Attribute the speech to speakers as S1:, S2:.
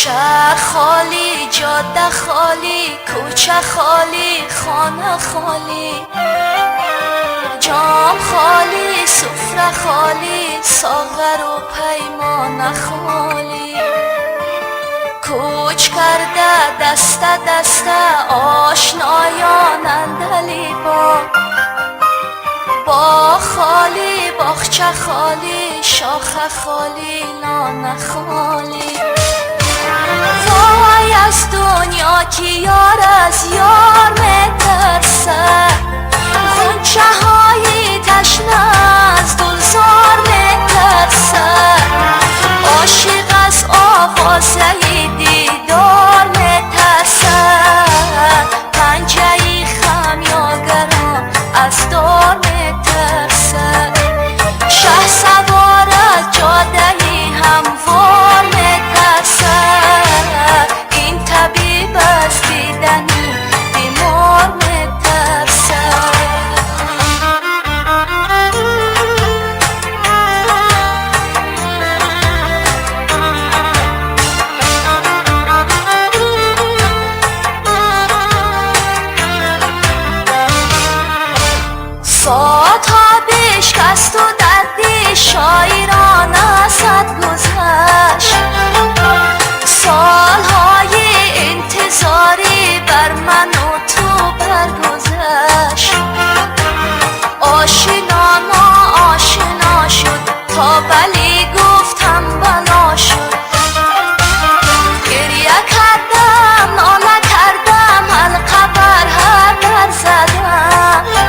S1: شهر خالی، جاده خالی، کوچه خالی، خانه خالی، جام خالی، سفره خالی، ساغر و پیمانه خالی. کوچ کرده دسته دسته آشنایان اندلی با خالی، باغچه خالی، شاخه خالی، لانه خالی. وای از دنیا که یار از یار میترسه، غنچه های تشنه از گلزار میترسه، عاشق از آوازه دیدار میترسه، پنجه خمیازگران از دار میترسه، شه سوار جاده هموار میترسه، این طبیب از دیدن بیمار میترسه. ساعتها بشکست و دردی شاعرانه صد گذشت، سالهای انتظاری بر من و تو برگذشت، آشنانا